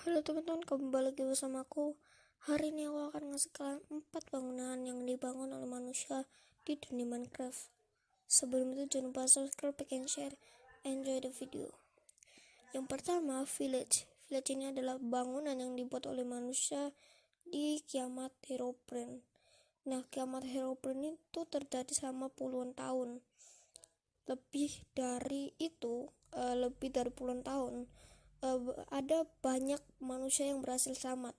Halo teman-teman, kembali lagi bersama aku. Hari ini aku akan ngasih kalian 4 bangunan yang dibangun oleh manusia di dunia Minecraft. Sebelum itu jangan lupa subscribe, like, and share. Enjoy the video. Yang pertama, village. Village ini adalah bangunan yang dibuat oleh manusia di Kiamat Herobrine. Nah, Kiamat Herobrine itu terjadi selama puluhan tahun. Lebih dari puluhan tahun. Ada banyak manusia yang berhasil selamat.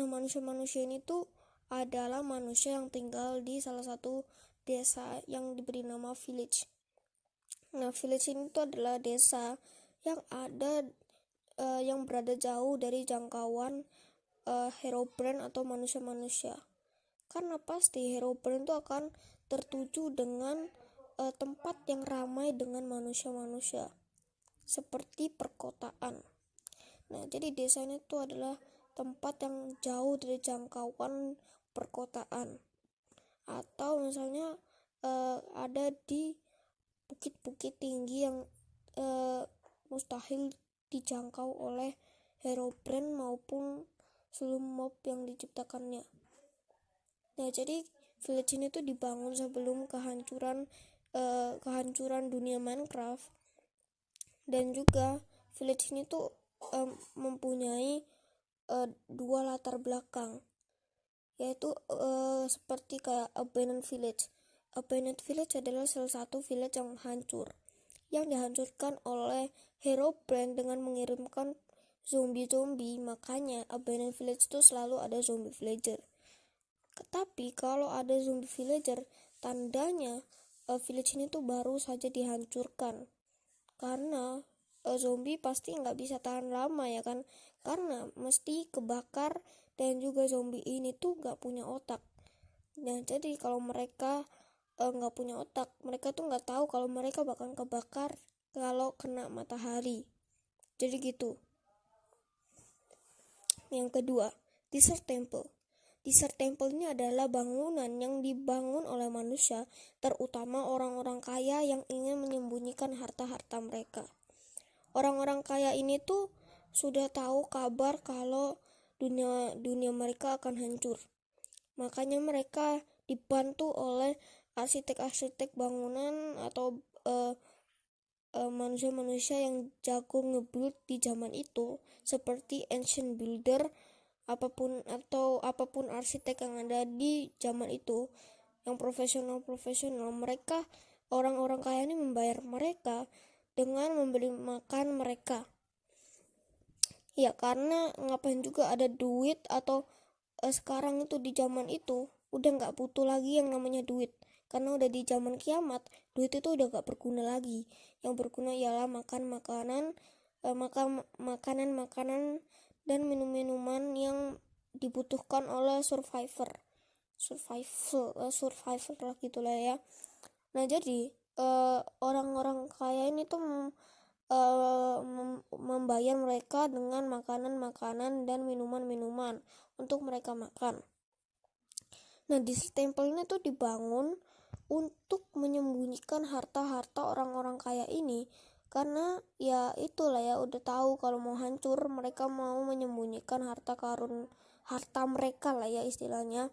Nah, manusia-manusia ini tuh adalah manusia yang tinggal di salah satu desa yang diberi nama village. Nah, village ini tuh adalah desa yang berada jauh dari jangkauan Herobrine atau manusia-manusia. Karena pasti Herobrine itu akan tertuju dengan tempat yang ramai dengan manusia-manusia, seperti perkotaan. Nah, jadi desa ini tuh adalah tempat yang jauh dari jangkauan perkotaan, atau misalnya ada di bukit-bukit tinggi yang mustahil dijangkau oleh Herobrine maupun seluruh mob yang diciptakannya. Nah, jadi village ini tuh dibangun sebelum kehancuran dunia Minecraft. Dan juga village ini tuh mempunyai dua latar belakang, yaitu seperti kayak abandoned village. Abandoned village adalah salah satu village yang hancur, yang dihancurkan oleh Herobrine dengan mengirimkan zombie-zombie. Makanya abandoned village itu selalu ada zombie villager. Tapi kalau ada zombie villager, tandanya village ini tuh baru saja dihancurkan. Karena zombie pasti nggak bisa tahan lama, ya kan, karena mesti kebakar. Dan juga zombie ini tuh nggak punya otak. Nah, jadi kalau mereka nggak punya otak, mereka tuh nggak tahu kalau mereka bakal kebakar kalau kena matahari. Jadi gitu. Yang kedua, Desert Temple. Desert Temple ini adalah bangunan yang dibangun oleh manusia, terutama orang-orang kaya yang ingin menyembunyikan harta-harta mereka. Orang-orang kaya ini tuh sudah tahu kabar kalau dunia mereka akan hancur. Makanya mereka dibantu oleh arsitek-arsitek bangunan atau manusia-manusia yang jago nge-build di zaman itu, seperti ancient builder, apapun arsitek yang ada di zaman itu, yang profesional. Mereka, orang-orang kaya ini membayar mereka dengan memberi makan mereka. Ya, karena ngapain juga ada duit, atau sekarang itu di zaman itu udah nggak butuh lagi yang namanya duit, karena udah di zaman kiamat. Duit itu udah nggak berguna lagi. Yang berguna ialah makanan dan minum-minuman yang dibutuhkan oleh survival lah gitulah ya. Nah, jadi orang-orang kaya ini tuh membayar mereka dengan makanan dan minuman untuk mereka makan. Nah, di temple ini tuh dibangun untuk menyembunyikan harta-harta orang-orang kaya ini, karena ya itulah ya, udah tahu kalau mau hancur, mereka mau menyembunyikan harta mereka lah ya istilahnya,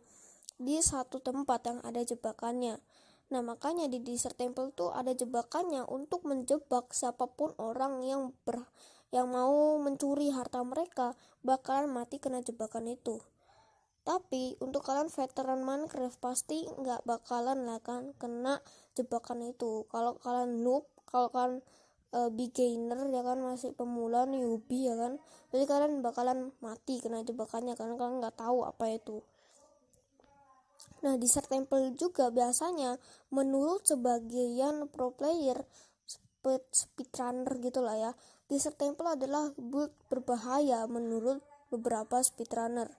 di satu tempat yang ada jebakannya. Nah, makanya di Desert Temple tuh ada jebakannya untuk menjebak siapapun orang yang mau mencuri harta mereka, bakalan mati kena jebakan itu. Tapi untuk kalian veteran Minecraft pasti nggak bakalan lah kan kena jebakan itu. Kalau kalian noob, kalau kalian beginner ya kan, masih pemula, newbie ya kan, jadi kalian bakalan mati kena jebakannya karena kalian nggak tahu apa itu. Nah, Desert Temple juga biasanya menurut sebagian pro player, speedrunner gitulah ya, Desert Temple adalah build berbahaya menurut beberapa speedrunner.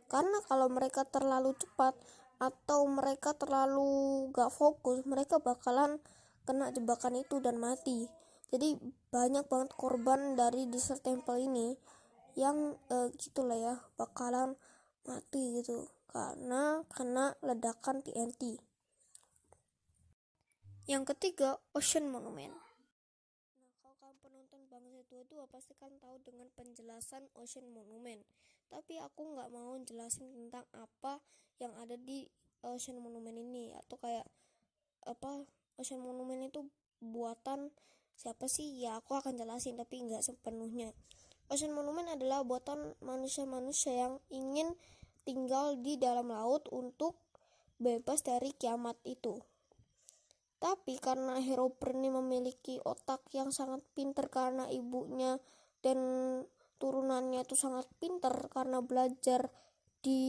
Karena kalau mereka terlalu cepat atau mereka terlalu gak fokus, mereka bakalan kena jebakan itu dan mati. Jadi banyak banget korban dari Desert Temple ini yang gitulah ya, bakalan mati gitu karena kena ledakan TNT. Yang ketiga, Ocean Monument. Nah, kalau kalian penonton Bangsa tua-tua pasti kan tahu dengan penjelasan Ocean Monument. Tapi aku nggak mau jelasin tentang apa yang ada di Ocean Monument ini, atau kayak apa Ocean Monument itu buatan siapa sih. Ya aku akan jelasin tapi nggak sepenuhnya. Ocean Monument adalah buatan manusia-manusia yang ingin tinggal di dalam laut untuk bebas dari kiamat itu. Tapi karena Herobrine memiliki otak yang sangat pintar karena ibunya dan turunannya itu sangat pintar karena belajar di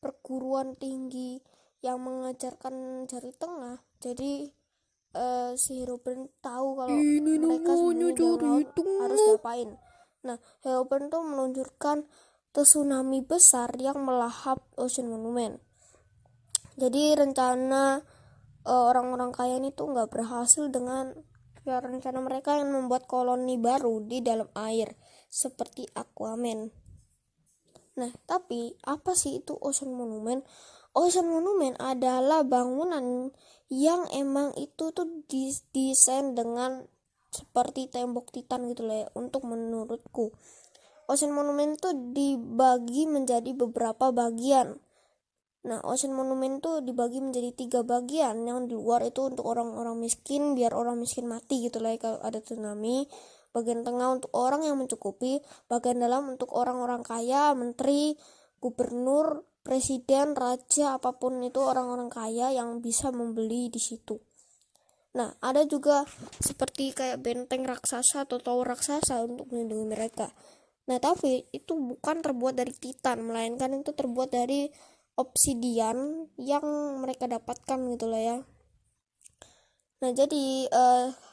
perguruan tinggi yang mengajarkan jari tengah. Jadi si Herobrine tahu kalau mereka sembunyi di laut harus diapain. Nah, Herobrine tuh meluncurkan tsunami besar yang melahap Ocean Monument. Jadi rencana orang-orang kaya ini tuh nggak berhasil dengan rencana mereka yang membuat koloni baru di dalam air seperti Aquaman. Nah, tapi apa sih itu Ocean Monument? Ocean Monument adalah bangunan yang emang itu tuh didesain dengan seperti tembok Titan gitu lah ya, untuk menurutku. Ocean Monument itu dibagi menjadi beberapa bagian. Nah, Ocean Monument itu dibagi menjadi 3 bagian. Yang di luar itu untuk orang-orang miskin, biar orang miskin mati gitu lah ya kalau ada tsunami. Bagian tengah untuk orang yang mencukupi, bagian dalam untuk orang-orang kaya, menteri, gubernur, presiden, raja, apapun itu orang-orang kaya yang bisa membeli di situ. Nah, ada juga seperti kayak benteng raksasa atau tower raksasa untuk melindungi mereka. Nah, tapi itu bukan terbuat dari Titan, melainkan itu terbuat dari obsidian yang mereka dapatkan gitu lah ya. Nah, jadi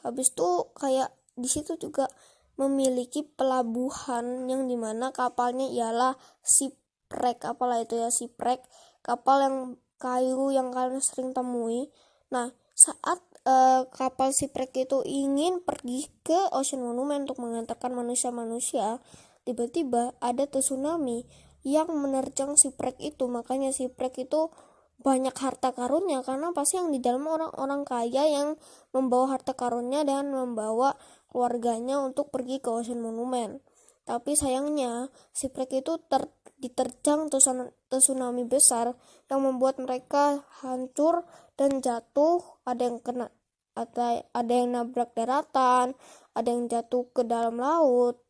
habis itu kayak di situ juga memiliki pelabuhan yang dimana kapalnya ialah shipwreck, apalah itu ya, shipwreck, kapal yang kayu yang kalian sering temui. Nah, saat kapal shipwreck itu ingin pergi ke Ocean Monument untuk mengantarkan manusia-manusia, tiba-tiba ada tsunami yang menerjang shipwreck itu. Makanya shipwreck itu banyak harta karunnya karena pasti yang di dalam orang-orang kaya yang membawa harta karunnya dan membawa keluarganya untuk pergi ke Ocean Monument. Tapi sayangnya shipwreck itu diterjang tsunami besar yang membuat mereka hancur dan jatuh. Ada yang kena, ada yang nabrak daratan, ada yang jatuh ke dalam laut,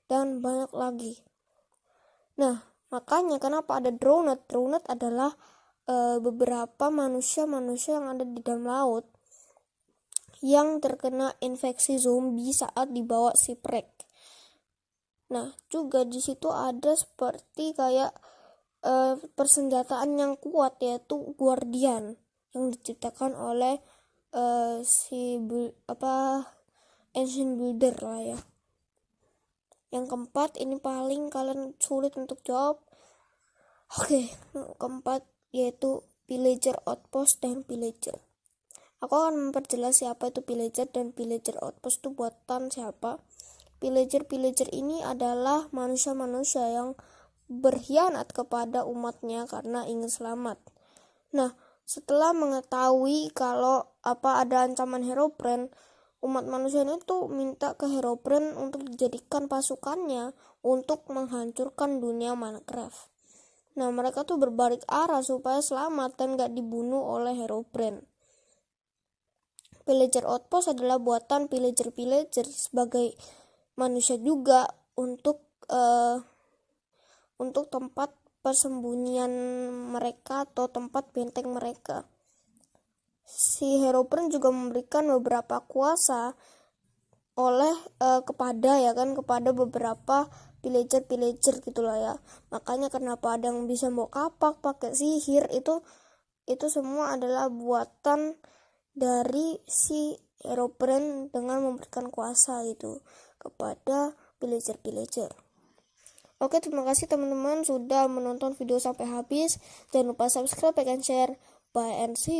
dan banyak lagi. Nah, makanya kenapa ada Drowned? Drowned adalah beberapa manusia-manusia yang ada di dalam laut yang terkena infeksi zombie saat dibawa shipwreck. Nah, juga di situ ada seperti kayak persenjataan yang kuat, yaitu Guardian yang diciptakan oleh Ancient Builder lah ya. Yang keempat, ini paling kalian sulit untuk jawab. Oke, keempat yaitu Pillager Outpost dan Pillager. Aku akan memperjelas siapa itu Pillager dan Pillager Outpost itu buatan siapa. Pillager ini adalah manusia-manusia yang berkhianat kepada umatnya karena ingin selamat. Nah, setelah mengetahui kalau ada ancaman Herobrine, umat manusia itu minta ke Herobrine untuk dijadikan pasukannya untuk menghancurkan dunia Minecraft. Nah, mereka tuh berbalik arah supaya selamat dan gak dibunuh oleh Herobrine. Pillager Outpost adalah buatan Pillager sebagai manusia juga untuk tempat persembunyian mereka atau tempat benteng mereka. Si Herobrine juga memberikan beberapa kuasa kepada beberapa pillager gitulah ya. Makanya kenapa ada yang bisa bawa kapak pakai sihir, itu semua adalah buatan dari si Herobrine dengan memberikan kuasa itu kepada pillager. Oke, terima kasih teman-teman sudah menonton video sampai habis. Jangan lupa subscribe, like, and share. Bye and see you.